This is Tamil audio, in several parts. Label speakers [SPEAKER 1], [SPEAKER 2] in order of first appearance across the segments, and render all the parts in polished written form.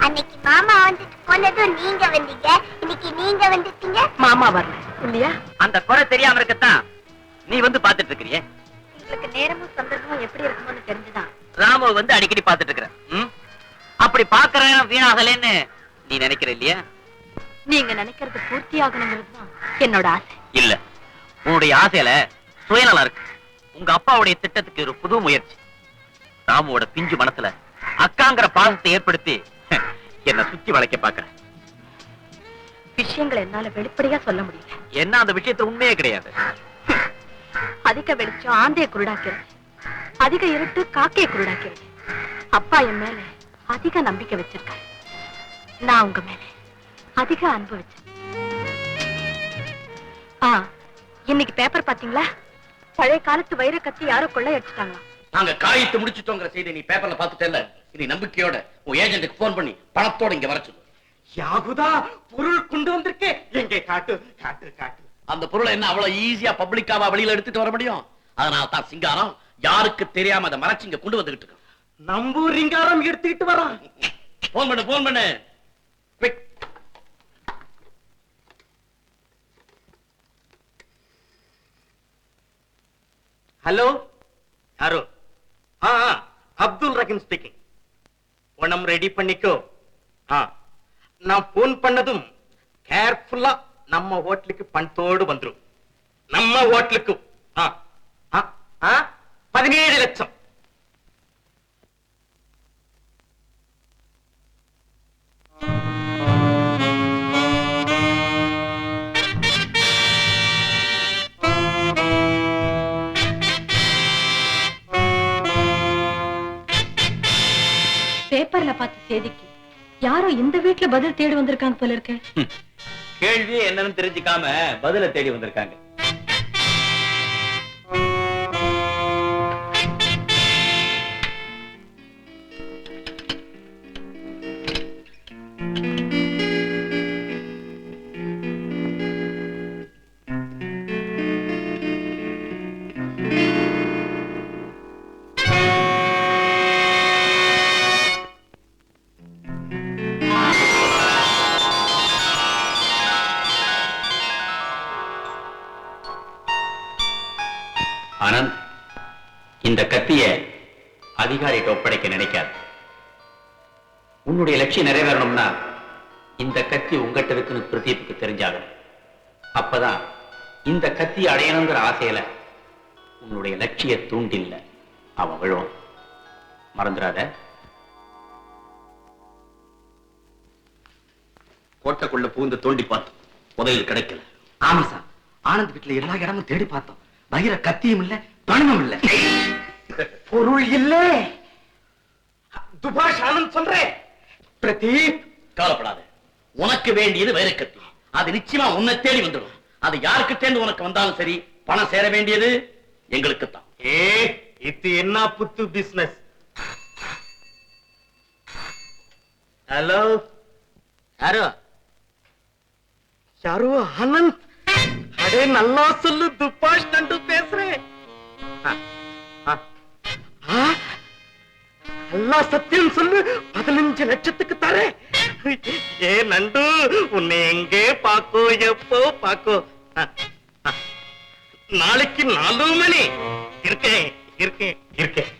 [SPEAKER 1] அன்னைக்கு மாமா வந்துட்டு போனதும் நீங்க வந்தீங்க, இன்னைக்கு நீங்க வந்துட்டீங்க.
[SPEAKER 2] மாமா வரல இல்லையா?
[SPEAKER 3] அந்த குறை தெரியாம இருக்கத்தான் நீ வந்து பாத்துட்டு இருக்கிறியே.
[SPEAKER 2] உங்களுக்கு நேரமும் சந்தர்ப்பமும் எப்படி இருக்குமோன்னு தெரிஞ்சுதான்
[SPEAKER 3] ராமு வந்து அடிக்கடி பாத்துட்டு இருக்கிற. அப்படி பாக்குற வீணாகலன்னு நீ நினைக்கிற இல்லையா?
[SPEAKER 2] நீங்க நினைக்கிறது பூர்த்தி ஆகணுங்கிறதுதான் என்னோட ஆசை.
[SPEAKER 3] இல்ல, உன்னுடைய ஆசையில சுயநலம் இருக்கு. உங்க அப்பாவுடைய திட்டத்துக்கு ஒரு புது முயற்சி. ராமுவோட பிஞ்சு மனசுல அக்காங்கிற பாசத்தை ஏற்படுத்தி என்ன சுத்தி வளைக்க பாக்குற.
[SPEAKER 2] விஷயங்களை என்னால வெளிப்படையா சொல்ல முடியல.
[SPEAKER 3] என்ன அந்த விஷயத்துல உண்மையே கிடையாது.
[SPEAKER 2] அதிக வெளிச்சம் ஆந்தைய குருடாக்கிறது, அதிக இருட்டு காக்கையை குருடாக்கிறது. அப்பா என் மேல அதிக நம்பிக்கை வச்சிருக்காரு, நான் உங்க மேல அதிக அன்பு வச்சேன். இன்னைக்கு பேப்பர் பாத்தீங்களா? பழைய காலத்து வைர கத்தி யாரோ கொள்ளை அடிச்சுட்டாங்களா?
[SPEAKER 4] நாங்க காரியத்தை முடிச்சுட்டோங்கிற செய்தி நீ பேப்பர்ல பாத்துட்டேல்ல. இனி நம்பிக்கையோட உன் ஏஜென்ட்டுக்கு போன் பண்ணி பணத்தோட இங்க வர சொல்லு.
[SPEAKER 5] யாகுதா பொருள் கொண்டு வந்திருக்கே, எங்கே காட்டு காட்டு காட்டு.
[SPEAKER 4] அந்த பொருளை என்ன அவ்வளவு ஈஸியா பப்ளிக்காவா வெளியில எடுத்துட்டு வர முடியும்? அதனால தான் சிங்காரம் யாருக்கு தெரியாம அதை மறைச்சு இங்க கொண்டு வந்துகிட்டு இருக்கோம்.
[SPEAKER 5] நம்பூர் ரிங்காரம் எடுத்துக்கிட்டு வரான்.
[SPEAKER 4] போன் பண்ணு போன் பண்ணு. குவிக்.
[SPEAKER 5] ஹலோ, யாரோ? அப்துல் ரஹீம் ஸ்பீக்கிங். உணம் ரெடி பண்ணிக்கோ. நான் போன் பண்ணதும் கேர்ஃபுல்லா நம்ம ஹோட்டலுக்கு பணத்தோடு வந்துரும். நம்ம ஹோட்டலுக்கு 17 லட்சம்.
[SPEAKER 2] பேப்பர்ல பார்த்த செய்திக்கு யாரோ இந்த வீட்டுல பதில் தேடி வந்திருக்காங்க போல இருக்க.
[SPEAKER 3] கேள்வி என்னன்னு தெரிஞ்சுக்காம பதில தேடி வந்திருக்காங்க. ஆனந்த், இந்த கத்திய அதிகாரிகிட்ட ஒப்படைக்க நினைக்காது. உன்னுடைய லட்சியம் நிறைவேறணும்னா இந்த கத்தி உங்ககிட்ட இருக்குன்னு பிரதீப்புக்கு தெரிஞ்சாகும். அப்பதான் இந்த கத்தி அடையணுங்கிற ஆசையில உன்னுடைய லட்சிய தூண்டில்ல அவன் விழுவான். மறந்துடாத.
[SPEAKER 4] கோட்டைக்குள்ள பூந்து தோண்டி பார்த்தோம், உதவி கிடைக்கல.
[SPEAKER 5] ஆமா சார், ஆனந்த் வீட்டுல எல்லா இடமும் தேடி பார்த்தோம். பகிர கத்தியும் இல்ல, பணமும் இல்ல, பொருள் இல்ல. துபாஷ் ஆனந்த் சொல்றேன். பிரதீப்,
[SPEAKER 4] கவலைப்படாத. உனக்கு வேண்டியது வைர கத்தி. அது நிச்சயமா உன்னை தேடி வந்துடும். அது யாருக்கிட்டேந்து உனக்கு வந்தாலும் சரி, பணம் சேர வேண்டியது எங்களுக்கு தான்.
[SPEAKER 5] இது என்ன புத்து பிசினஸ்? ஹலோ, யாரோ? யாரோ ஆனந்த்? அடே நல்லா சொல்லு, துபாஷ் நண்டு பேசுறேன். நல்லா சத்தியம் சொல்லு, 15 லட்சத்துக்கு தரேன். ஏ நண்டு, உன்னை எங்கே பாக்கோ, எப்போ பாக்கோ? நாளைக்கு 4 மணி இருக்கேன் இருக்கேன் இருக்கேன்.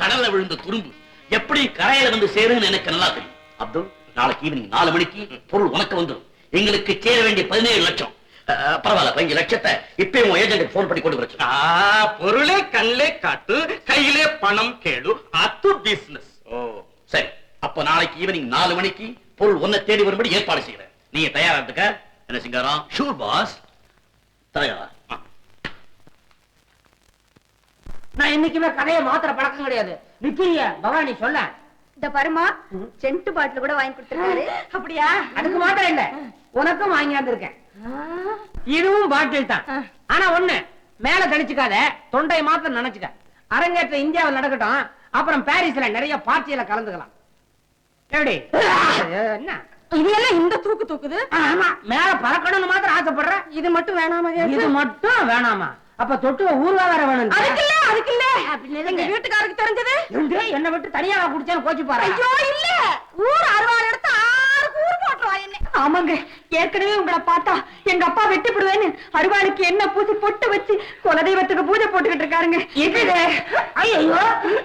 [SPEAKER 4] கடல்ல விழுந்த துரும்பு எப்படி கரையில வந்து சேருன்னு எனக்கு நல்லா தெரியும். அப்துல், நாளைக்கு ஈவினிங் 4 மணிக்கு பொருள் உனக்கு வந்துடும். எங்களுக்கு சேர வேண்டிய 17 லட்சம். பரவாயில்ல, 5 லட்சத்தை இப்ப உன் ஏஜென்ட் போன் பண்ணி கொண்டு வர.
[SPEAKER 5] பொருளே கண்ணிலே காட்டு, கையிலே பணம் கேளு. அது பிசினஸ்.
[SPEAKER 4] சரி, அப்ப நாளைக்கு ஈவினிங் 4 மணிக்கு பொருள் உன்னை தேடி வரும்படி ஏற்பாடு செய்யறேன். நீங்க தயாரா இருக்க என்ன சிங்காரம்? Sure pass. தயாரா?
[SPEAKER 6] நான் இன்னைக்குமே கதையை மாத்திர பழக்கம் கிடையாது. நிக்கிறிய பவானி சொல்ல.
[SPEAKER 2] இந்த பருமா சென்ட் பாட்டில் கூட வாங்கி கொடுத்துருக்காரு.
[SPEAKER 6] அப்படியா? அதுக்கு மாத்திரம் இல்ல, உனக்கும் வாங்கியாந்துருக்கேன். இதுவும் பாட்டில் தான். ஆனா ஒண்ணு, மேல தணிச்சுக்காத, தொண்டை மாத்திரம் நினைச்சுக்க. அரங்கேற்ற இந்தியாவில் நடக்கட்டும், அப்புறம் பாரிஸ்ல நிறைய பார்ட்டியில கலந்துக்கலாம். எப்படி? என்ன
[SPEAKER 2] இது எல்லாம் இந்த தூக்கு தூக்குது?
[SPEAKER 6] ஆமா, மேல பறக்கணும்னு மாத்திரம் ஆசைப்படுற.
[SPEAKER 2] இது மட்டும் வேணாமா?
[SPEAKER 6] இது மட்டும் வேணாமா? அப்ப தொட்டு ஊர்வா வேற வேணும்.
[SPEAKER 2] அதுக்கு இல்ல எங்க வீட்டுக்காரருக்கு தெரிஞ்சது
[SPEAKER 6] என்ன விட்டு தனியா குடிச்சாலும் கோச்சு பாரு.
[SPEAKER 2] ஐயோ இல்ல, ஊர் 60 ஆமாங்க, ஏற்கனவே உங்களை பார்த்தா எங்க அப்பா வெட்டிப்படுவேன்னு அருவாளுக்கு என்ன பூசி பொட்டு வச்சு குலதெய்வத்துக்கு பூஜை போட்டுக்கிட்டு இருக்காருங்க.
[SPEAKER 6] ஐயோ,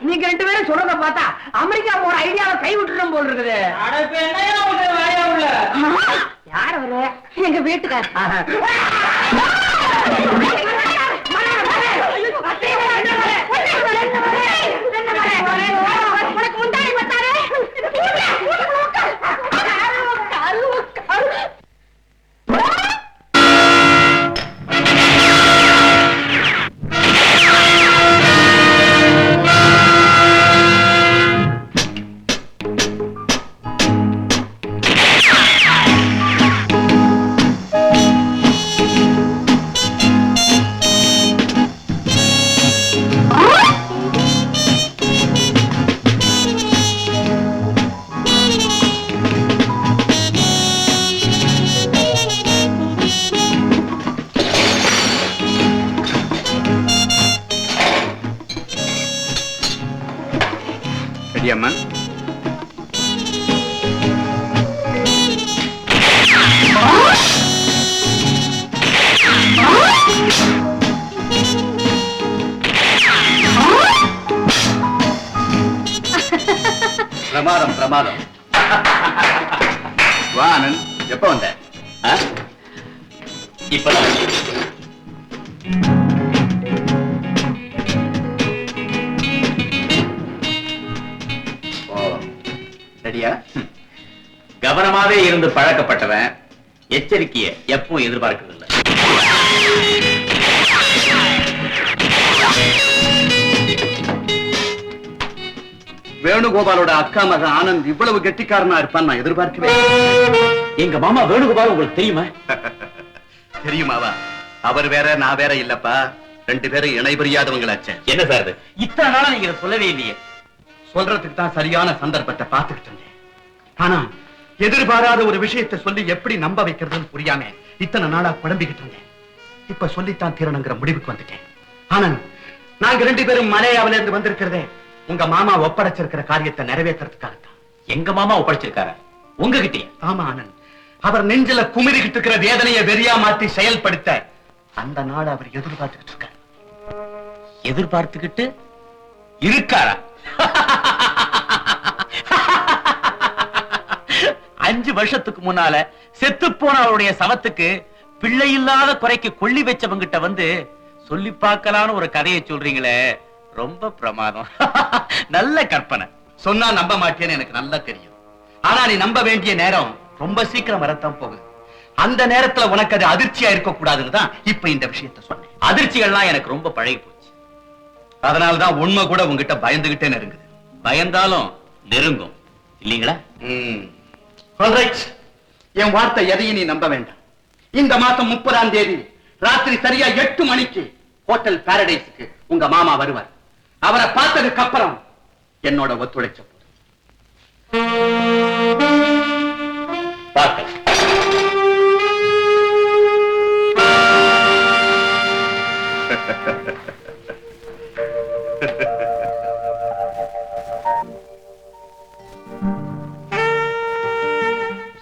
[SPEAKER 6] நீங்க 2 பேரும் சொல்றத பார்த்தா அமெரிக்கா போற ஐடியாவை கை விட்டுறோம் போல் இருக்குது. யார் அவரு?
[SPEAKER 2] எங்க வீட்டுக்கார். உனக்கு முந்தாடி பார்த்தாரு.
[SPEAKER 5] அம்மா, பிரமாதம் பிரமாதம். வா ஆனந்த், எப்ப வந்த?
[SPEAKER 3] இப்ப
[SPEAKER 5] ரெடியா?
[SPEAKER 3] கவனமாவே இருந்து பழக்கப்பட்டவன் எச்சரிக்கையை எப்பவும் எதிர்பார்க்கறதில்லை.
[SPEAKER 5] வேணுகோபாலோட அக்கா மகன் ஆனந்த் இவ்வளவு கெட்டிக்காரனா இருப்பான் நான் எதிர்பார்க்கவே.
[SPEAKER 3] எங்க மாமா வேணுகோபால் உங்களுக்கு தெரியுமா?
[SPEAKER 5] தெரியுமாவா? அவர் வேற நான் வேற இல்லப்பா, 2 பேரும் இணை புரியாதவங்களாச்சே.
[SPEAKER 3] என்ன சார் இது? இத்தனை நாளா நீங்க இதை சொல்லவே இல்லையே.
[SPEAKER 5] சொல்றதுக்கு தான் சரியான சந்தர்ப்பத்தை பார்த்துக்கிட்டு இருந்தேன். ஆனா எதிர்பாராத ஒரு விஷயத்தை சொல்லி எப்படி நம்ப வைக்கிறதுன்னு புரியாம இத்தனை நாளா குழம்பிக்கிட்டு இருந்தேன். இப்ப சொல்லித்தான் தீரணுங்கிற முடிவுக்கு வந்துட்டேன். ஆனந்த், நாங்க 2 பேரும் மலையாவில இருந்து வந்திருக்கிறதே உங்க மாமா ஒப்படைச்சிருக்கிற காரியத்தை நிறைவேற்றுறதுக்காகத்தான்.
[SPEAKER 3] எங்க மாமா ஒப்படைச்சிருக்காரு உங்ககிட்ட?
[SPEAKER 5] ஆமா ஆனந்த், அவர் நெஞ்சில குமிரிக்கிட்டு இருக்கிற வேதனையை வெறியா மாற்றி செயல்படுத்த அந்த நாள் அவர் எதிர்பார்த்துக்கிட்டு இருக்காரு.
[SPEAKER 3] எதிர்பார்த்துக்கிட்டு இருக்காரா? 5 வருஷத்துக்கு முன்னால செத்து போன அவருடைய சவத்துக்கு பிள்ளை இல்லாத குறைக்கு கொள்ளி வச்சவங்கிட்ட வந்து சொல்லி பார்க்கலான்னு ஒரு கதையை சொல்றீங்களே, ரொம்ப பிரமாதம். நல்ல கற்பனை.
[SPEAKER 5] சொன்னா நம்ப மாட்டேன்னு எனக்கு நல்லா தெரியும். ஆனா நீ நம்ப வேண்டிய நேரம் ரொம்ப சீக்கிரம் வரத்தான் போகுது. அந்த நேரத்துல உனக்கு அது அதிர்ச்சியா இருக்க கூடாதுன்னு தான் இப்ப இந்த விஷயத்தை சொன்னேன்.
[SPEAKER 3] அதிர்ச்சிகள்லாம் எனக்கு ரொம்ப பழகி போச்சு.
[SPEAKER 5] அதனாலதான் உண்மை கூட உங்ககிட்ட பயந்துகிட்டே நெருங்குது.
[SPEAKER 3] பயந்தாலும் நெருங்கும் இல்லீங்களா?
[SPEAKER 5] ஆல்ரைட், என் வார்த்தை எதையும் நீ நம்ப வேண்டாம். இந்த மாசம் 30ஆம் தேதி ராத்திரி சரியா 8 மணிக்கு ஹோட்டல் பாரடைஸுக்கு உங்க மாமா வருவார். அவரை பார்த்ததுக்கு அப்புறம் என்னோட ஒத்துழைச்ச
[SPEAKER 3] பார்க்கலாம்.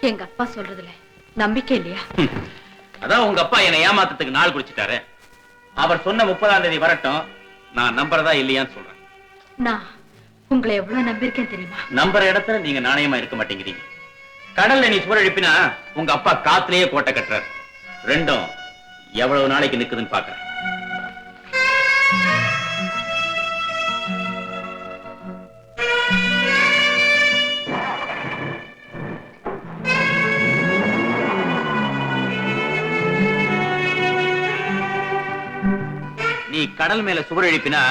[SPEAKER 2] எங்க அப்பா சொல்றதுல நம்பிக்கை இல்லையா?
[SPEAKER 3] அதான் உங்க அப்பா என்னை ஏமாத்தத்துக்கு நாள் குறிச்சிட்டாரு. அவர் சொன்ன 30ஆம் தேதி வரட்டும், நான் நம்புறதா இல்லையான்னு சொல்றேன்.
[SPEAKER 2] நான் உங்களை எவ்வளவு நம்பியிருக்கேன் தெரியுமா?
[SPEAKER 3] நம்புற இடத்துல நீங்க நாணயமா இருக்க மாட்டேங்கிறீங்க. கடல்ல நீ சுவர் எழுப்பினா உங்க அப்பா காத்திலேயே கோட்டை கட்டுறாரு. ரெண்டும் எவ்வளவு நாளைக்கு நிக்குதுன்னு பாக்குறேன். நீ கடல் மேல சுவர் எழுப்பினா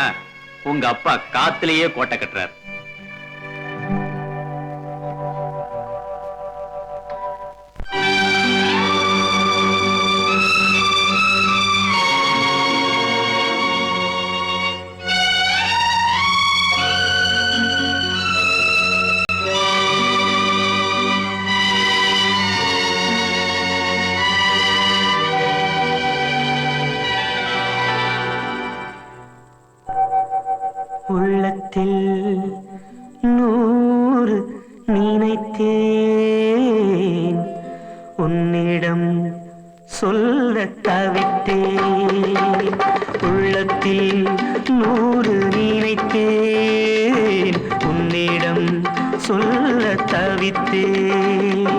[SPEAKER 3] உங்க அப்பா காத்திலேயே கோட்டை கட்டுறாரு.
[SPEAKER 7] உள்ளத்தில் 100 நினைத்தேன், உன்னிடம் சொல்ல தவித்தேன் உள்ளத்தில் 100 நினைத்தேன் உன்னிடம் சொல்ல தவித்தேன்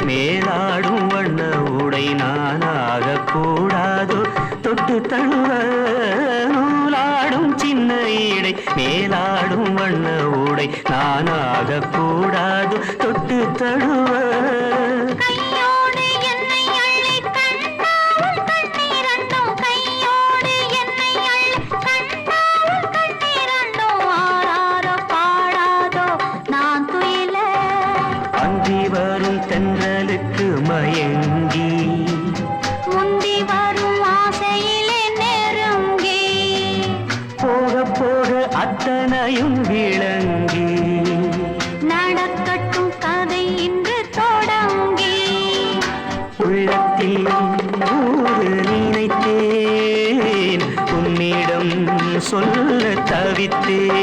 [SPEAKER 7] மேலாடும் வண்ண உடை நானாக கூடாதோ தொட்டு தழுவ நூலாடும் சின்ன இடை மேலாடும் வண்ண உடை நானாக கூடாதோ தொட்டு தழுவ மயங்கி
[SPEAKER 2] முந்தி வரும் ஆசையிலே நெருங்கி
[SPEAKER 7] போக போக அத்தனையும் விளங்கி
[SPEAKER 2] நடக்கட்டும் கதை இன்று தொடங்கி
[SPEAKER 7] உள்ளத்தில் 100 நினைத்தேன் உன்னிடம் சொல்ல தவித்தேன்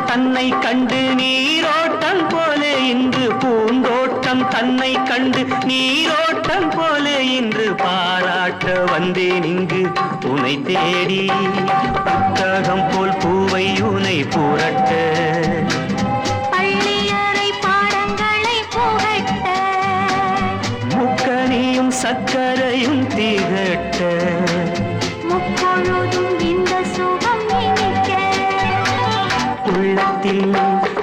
[SPEAKER 7] தன்னை கண்டு நீரோட்டம் போல இன்று பூந்தோட்டம் தன்னை கண்டு நீரோட்டம் போல இன்று பாராட்ட வந்தேன் இங்கு உனை தேடி புத்தகம் போல் பூவை உனை புரட்ட
[SPEAKER 2] பள்ளியறை பாடங்களை புகட்ட
[SPEAKER 7] முக்கனியும் சக்கரையும் திகட்ட
[SPEAKER 2] முப்பொழுதும் இந்த சுகம் இனிக்க
[SPEAKER 7] உள்ளத்தில்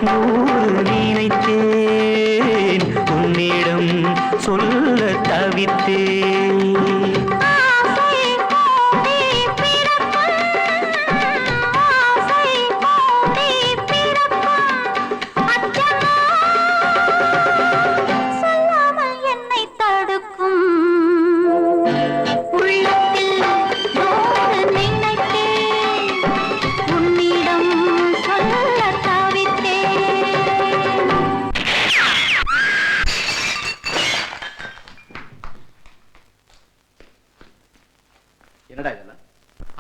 [SPEAKER 7] 100 நினைத்தேன் உன்னிடம் சொல்ல தவித்தேன்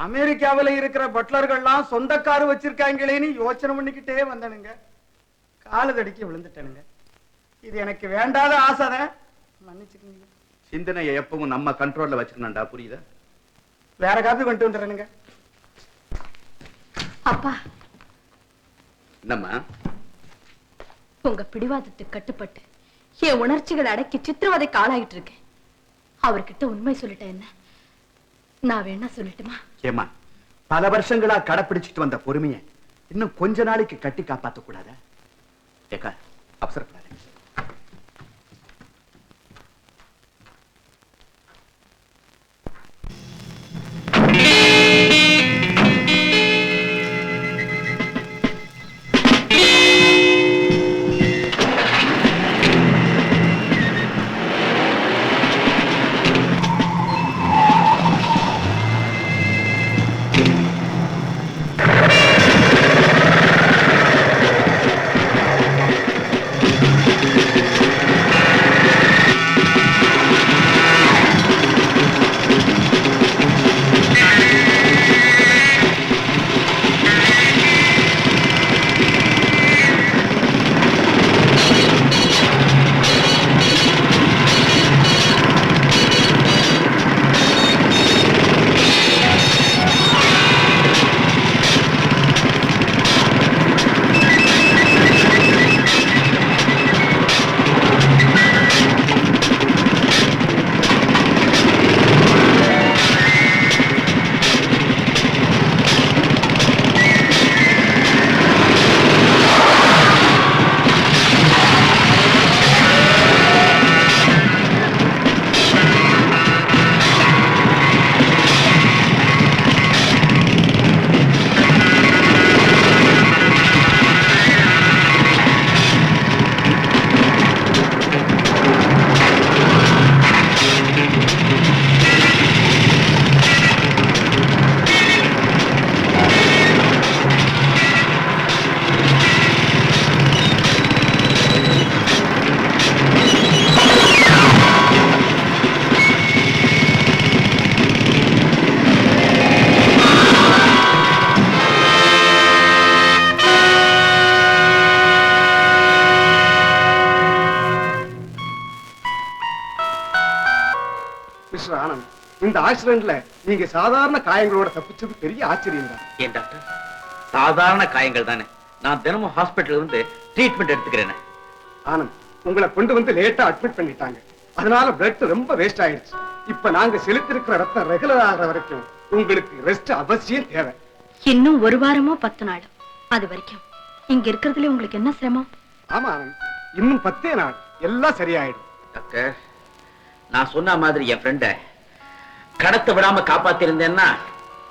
[SPEAKER 5] அமெரிக்காவில இருக்கிற பட்லர்கள்லாம் சொந்த காரு வச்சிருக்காங்களேன்னு யோசனை பண்ணிக்கிட்டே வந்தனுங்க காலு தடிக்க விழுந்துட்டனுங்க இது எனக்கு வேண்டாத ஆசைதான் மன்னிச்சுக்கீங்க
[SPEAKER 8] சிந்தனையை எப்பவும் நம்ம கண்ட்ரோல்ல வச்சுக்கணும்டா புரியுதா
[SPEAKER 5] வேற காப்பி கொண்டு வந்துடுறேனுங்க
[SPEAKER 2] அப்பா
[SPEAKER 8] என்னம்மா
[SPEAKER 2] உங்க பிடிவாதத்துக்கு கட்டுப்பட்டு என் உணர்ச்சிகளை அடக்கி சித்திரவதைக்கு ஆளாகிட்டு இருக்கேன் அவர்கிட்ட உண்மை சொல்லிட்டேன் என்ன நான் வேணா சொல்லட்டுமா
[SPEAKER 5] ஏமா பல வருஷங்களா கடைப்பிடிச்சிட்டு வந்த பொறுமையை இன்னும் கொஞ்ச நாளைக்கு கட்டி காப்பாத்த கூடாதா ஏக்கா அவசரப்படாத
[SPEAKER 9] மிஸ்டர் ஆனந்த், இந்த ஆக்சிடென்ட்ல நீங்க சாதாரண காயங்களோட தப்பிச்சது பெரிய ஆச்சரியம் தான்.
[SPEAKER 3] ஏன் டாக்டர், சாதாரண காயங்கள் தானே. நான் தினமும் ஹாஸ்பிட்டல் இருந்து ட்ரீட்மெண்ட் எடுத்துக்கிறேன்.
[SPEAKER 9] ஆனந்த், உங்களை கொண்டு வந்து லேட்டா அட்மிட் பண்ணிட்டாங்க. அதனால பிளட் ரொம்ப வேஸ்ட் ஆயிடுச்சு. இப்ப நாங்க செலுத்திருக்கிற ரத்தம் ரெகுலர் ஆகிற வரைக்கும் உங்களுக்கு ரெஸ்ட் அவசியம் தேவை.
[SPEAKER 2] இன்னும் 1 வாரமோ 10 நாள், அது வரைக்கும் இங்க இருக்கிறதுல உங்களுக்கு என்ன சிரமம்?
[SPEAKER 9] ஆமா ஆனந்த், இன்னும் 10 நாள் எல்லாம் சரியாயிடும்.
[SPEAKER 3] டாக்டர், நான் சொன்ன மாதிரி என் ஃப்ரெண்ட கடத்த விடாம காப்பாத்திருந்தேன்னா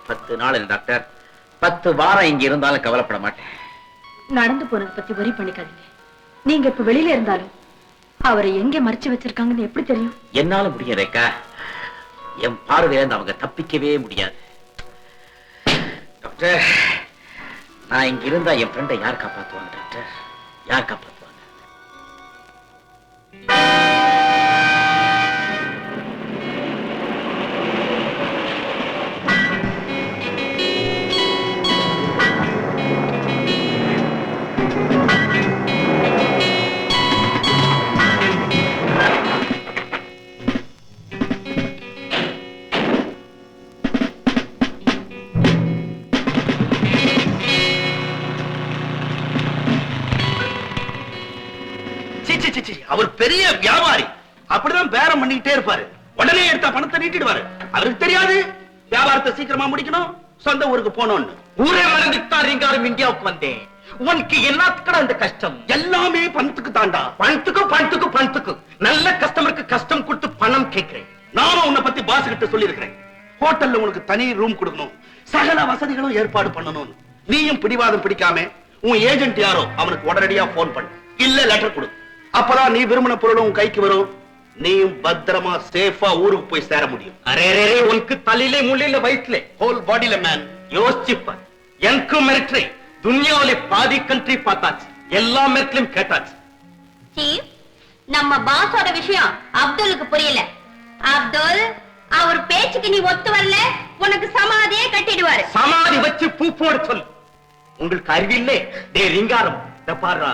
[SPEAKER 3] 10 நாள் டாக்டர், 10 வாரம் இங்க இருந்தாலும் கவலைப்பட மாட்டேன்.
[SPEAKER 2] நடந்து போனதை பத்தி வரி பண்ணிக்காதீங்க. நீங்க இப்ப வெளியில இருந்தாலும் அவரை எங்க மறைச்சு வச்சிருக்காங்கன்னு எப்படி தெரியும்?
[SPEAKER 3] என்னால முடியும் ரேகா. என் பார்வையில இருந்து அவங்க தப்பிக்கவே முடியாது. டாக்டர், நான் இங்க இருந்தா என் ஃப்ரெண்டை யார் காப்பாத்துவாங்க டாக்டர்? யார் காப்பாத்துவாங்க?
[SPEAKER 4] அவர் பெரிய வியாபாரி, அப்படிதான் பேரம் பண்ணிக்கிட்டே இருப்பாரு. உடனே எடுத்த பணத்தை நீட்டிடுவாரு. அவருக்கு தெரியாது வியாபாரத்தை சீக்கிரமா முடிக்கணும், சொந்த ஊருக்கு போனோம்னு.
[SPEAKER 3] ஊரே மறந்துட்டார். ரீங்காரம் இந்தியாவுக்கு வந்தேன். உனக்கு எல்லாத்துக்கும் அந்த கஷ்டம்.
[SPEAKER 4] எல்லாமே பணத்துக்கு தாண்டா.
[SPEAKER 3] பணத்துக்கு நல்ல கஸ்டமருக்கு கஷ்டம் கொடுத்து பணம் கேட்கிறேன்.
[SPEAKER 4] நானும் உன்னை பத்தி பாஸ் கிட்ட சொல்லி இருக்கிறேன். ஹோட்டல்ல உனக்கு தனி ரூம் கொடுக்கணும், சகல வசதிகளும் ஏற்பாடு பண்ணணும். நீயும் பிடிவாதம் பிடிக்காம உன் ஏஜென்ட் யாரோ அவனுக்கு உடனடியா போன் பண்ணு, இல்ல லெட்டர் கொடு. அப்பதான் நீ விரும்பின பொருளும் உன் கைக்கு வரும். நீயும் பத்திரமா சேஃபா ஊருக்கு போய் சேர முடியும்.
[SPEAKER 3] அரே உனக்கு தலையிலே முள்ளில வயிற்றுல
[SPEAKER 4] ஹோல் பாடியில மேன்.
[SPEAKER 3] யோசிச்சுப்பார். எனக்கு மிரட்டரை துனியாவிலே பாதி கண்ட்ரி பார்த்தாச்சு, எல்லா மிரட்டலையும் கேட்டாச்சு.
[SPEAKER 1] சீஃப், நம்ம பாஸோட விஷயம் அப்துலுக்கு புரியல. அப்துல், அவர் பேச்சுக்கு நீ ஒத்து வரல, உனக்கு சமாதியே கட்டிடுவாரு.
[SPEAKER 3] சமாதி வச்சு பூ போட சொல்லு. உங்களுக்கு அறிவில்லை டே ரிங்காரம். பாரா,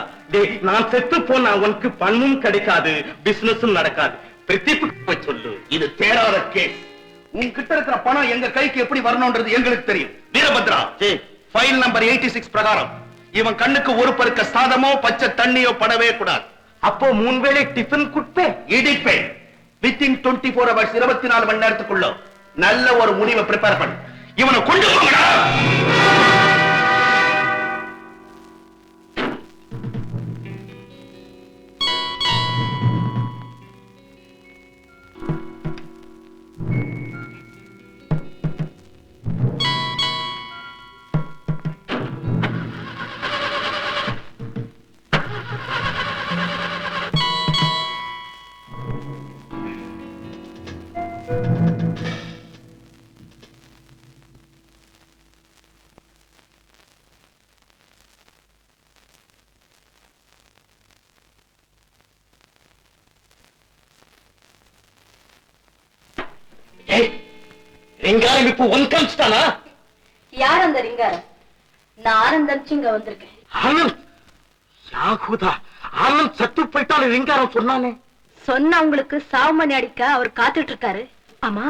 [SPEAKER 3] நான் செத்து போனா உனக்கு பணமும் கிடைக்காது, பிசினஸும் நடக்காது. பிரதீப்புக்கு சொல்லு,
[SPEAKER 4] இது தேராத கேஸ். உன்கிட்ட இருக்கிற பணம் எங்க கைக்கு எப்படி வரணும்ன்றது எங்களுக்கு தெரியும். வீரபத்ரா, ஃபைல் நம்பர் 86 பிரகாரம் இவன் கண்ணுக்கு ஒரு பருக்க சாதமோ பச்சை தண்ணியோ படவே கூடாது.
[SPEAKER 3] அப்போ 3 வேளை டிஃபன் குட்பே
[SPEAKER 4] இடிப்பேன். வித்தின் 24 hours, 24 மணி நேரத்துக்குள்ள நல்ல ஒரு முடிவை ப்ரிப்பேர் பண்ணு. இவனை கொண்டு போங்கடா.
[SPEAKER 3] ரிங்காரம் இப்போ ஒன் காமிச்சிட்டானா?
[SPEAKER 2] யார் அந்த ரிங்காரம்? நான் ஆனந்த் இங்க வந்திருக்கேன்.
[SPEAKER 3] ஆனந்த் யாகுதா, ஆனந்த் சத்து போயிட்டாலும் ரிங்காரம் சொன்னானே.
[SPEAKER 2] சொன்ன உங்களுக்கு சாவுமணி அடிக்க அவர் காத்துட்டு இருக்காரு. ஆமா,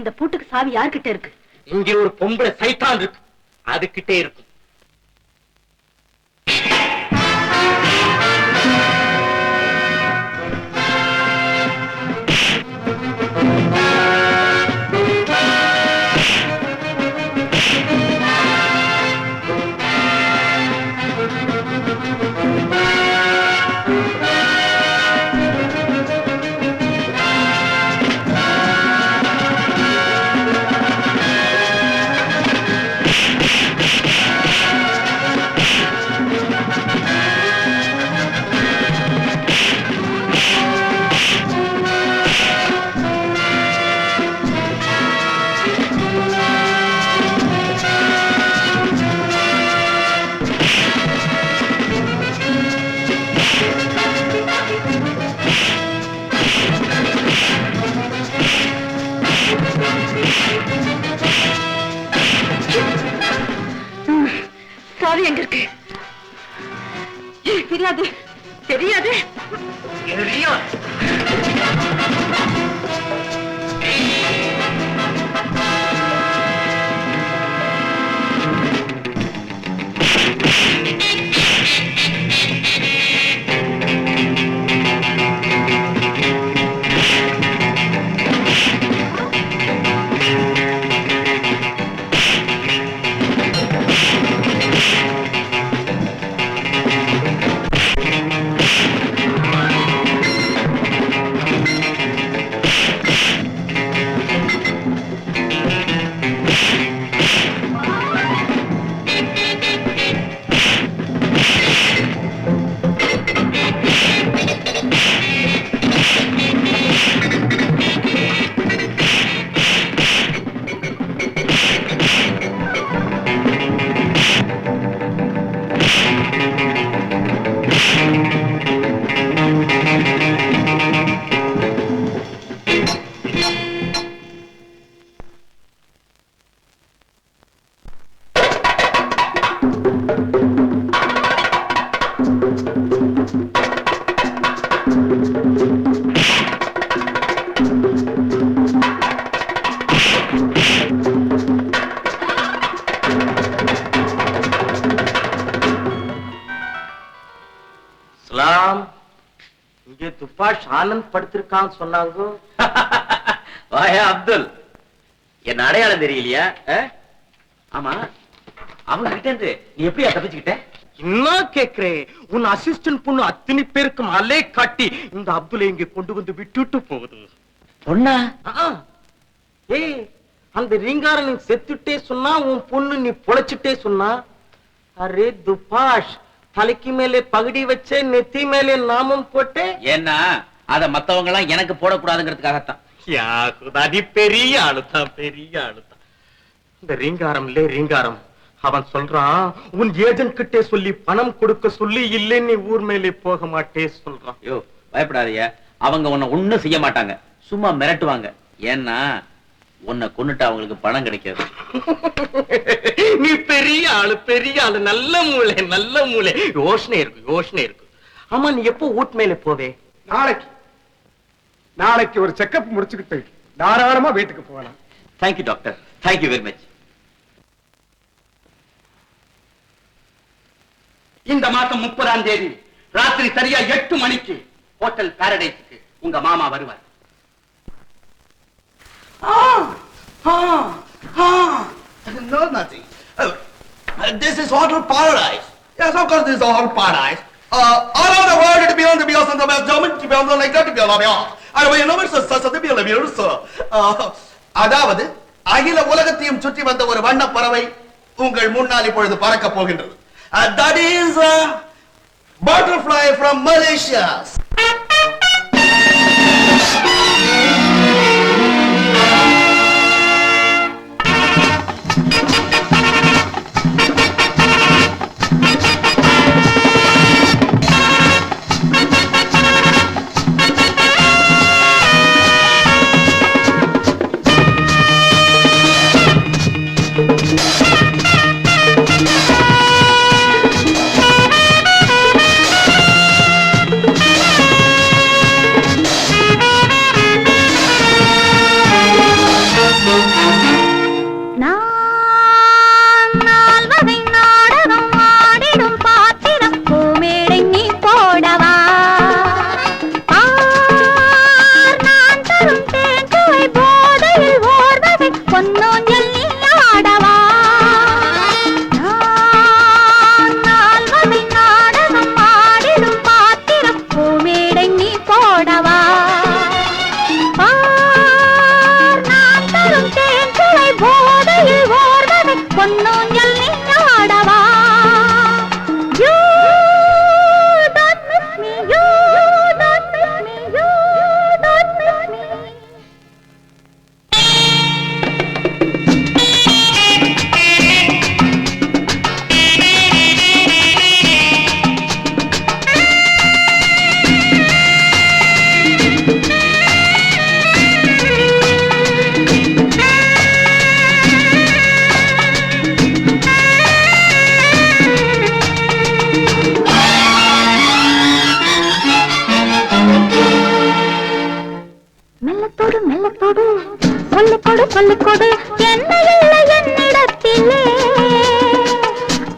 [SPEAKER 2] இந்த பூட்டுக்கு சாவி யார்கிட்ட இருக்கு?
[SPEAKER 3] இங்கே ஒரு பொம்பளை சைத்தான் இருக்கு, அதுகிட்டே இருக்கு.
[SPEAKER 6] துப்பாஷ் ஆனந்த் படுத்திருக்கான்னு சொன்னாங்க.
[SPEAKER 3] வாயா அப்துல், என்ன அடையாளம் தெரியலையா? ஆமா, அவங்க கிட்ட இருந்து நீ எப்படியா தப்பிச்சுக்கிட்ட?
[SPEAKER 6] என்ன கேக்குறேன், உன் அசிஸ்டன்ட் பொண்ணு அத்தனை பேருக்கு மலை காட்டி இந்த அப்துல்லை இங்க கொண்டு வந்து விட்டுட்டு போகுது.
[SPEAKER 3] பொண்ணா?
[SPEAKER 6] ஏய், அந்த ரீங்காரன் செத்துட்டே சொன்னா, உன் பொண்ணு நீ பொழைச்சிட்டே சொன்னா. அரே துபாஷ், தலைக்கு மேலே பகுடி வச்சே நெத்தி மேலே நாமம் போட்டே.
[SPEAKER 3] ஏன்னா அத மத்தவங்க எல்லாம் எனக்கு போடக்கூடாதுங்கிறதுக்காகத்தான்.
[SPEAKER 6] அது பெரிய ஆளுதான், பெரிய ஆளுதான். இந்த ரீங்காரம் அவன் சொல்றான், உன் ஏஜென்ட் கிட்டே சொல்லி பணம் கொடுக்க சொல்லி, இல்லை நீ ஊர் மேலே போக மாட்டே சொல்றான்.
[SPEAKER 3] ஐயோ பயப்படாதீங்க, அவங்க உன்னை ஒண்ணும் செய்ய மாட்டாங்க, சும்மா மிரட்டுவாங்க. ஏன்னா உன்னை கொன்னுட்டு அவங்களுக்கு பணம் கிடைக்காது.
[SPEAKER 6] நீ பெரிய ஆளு, நல்ல மூளை. யோசனை இருக்கு. ஆமா, நீ எப்போ ஊட் மேல போவே?
[SPEAKER 9] நாளைக்கு ஒரு செக்கப் முடிச்சுக்கிட்டு தாராளமா வீட்டுக்கு போகலாம்.
[SPEAKER 3] Thank you doctor, thank you very much.
[SPEAKER 5] இந்த மாசம் 30ஆம் தேதி ராத்திரி சரியா 8 மணிக்கு ஹோட்டல் பாரடைஸுக்கு உங்க மாமா வருவார்.
[SPEAKER 10] No, nothing. This is Hotel Paradise. Yes, of course, this is Hotel Paradise. All over the world, to be on the Beyond the German, to be on the like that, to be on the Beyond. I don't know, it's அதாவது அகில உலகத்தையும் சுற்றி வந்த ஒரு வண்ண பறவை உங்கள் முன்னால் இப்பொழுது பறக்க போகின்றது. That is a butterfly from Malaysia.
[SPEAKER 1] சொல்லிக்கொடு என்ன இல்லை என்னிடத்திலே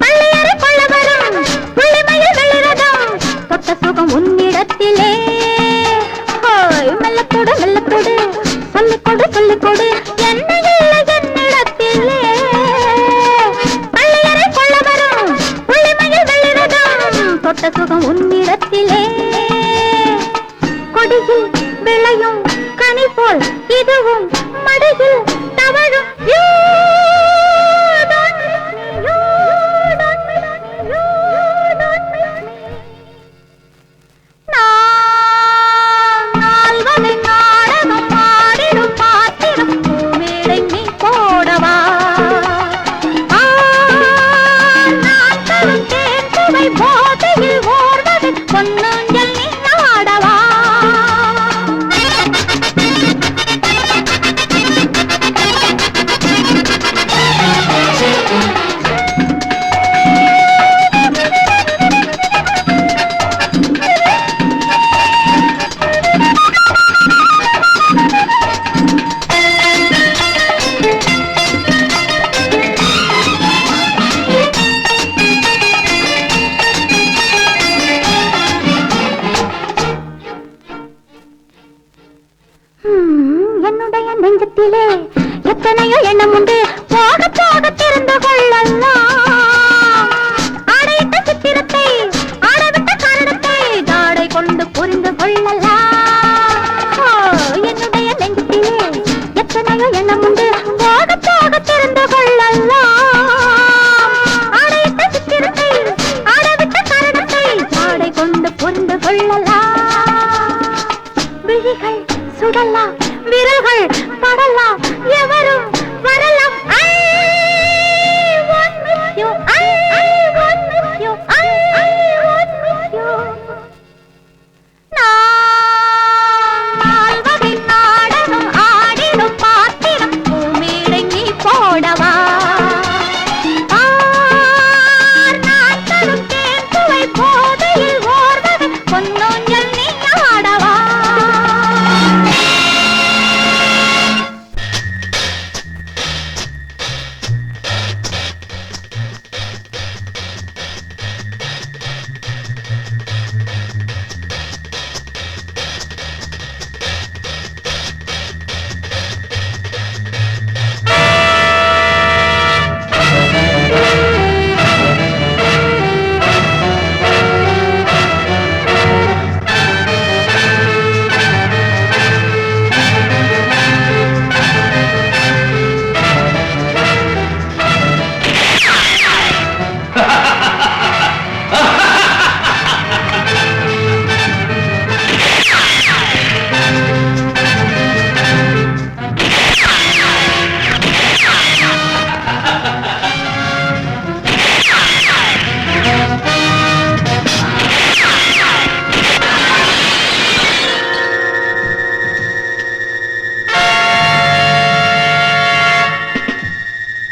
[SPEAKER 1] பள்ளியறை கொள்ள வரும் புள்ளிமையில் வெளிரதம் தொட்ட சுகம் உன்னிடத்திலே மெல்லத்தோடு சொல்லிக்கொடு என்ன இல்லை என்னிடத்திலே பள்ளியறை கொள்ள வரும் புள்ளிமையில் வெளிரதம் தொட்ட சுகம் உன்னிடத்திலே கொடியில் விளையும் கனி போல் இதுவும் மடியில் தவழும்
[SPEAKER 11] என்னுடைய நெஞ்சத்திலே எத்தனையோ எண்ணம் உண்டு, போக போக தெரிந்து கொள்ளலாம். அடைத்த சித்திரத்தை ஆடவிட்ட காரணத்தை ஜாடை கொண்டு புரிந்து கொள்ளலாம். என்னுடைய நெஞ்சத்திலே எத்தனையோ எண்ணம் உண்டு, போக போக தெரிந்து கொள்ளலாம். அடைத்த சித்திரத்தை ஆடவிட்ட காரணத்தை ஜாடை கொண்டு புரிந்து கொள்ளலாம். விழிகள் சுடலாம், விரல்கள் படலாம், எவரும் வரலாம்.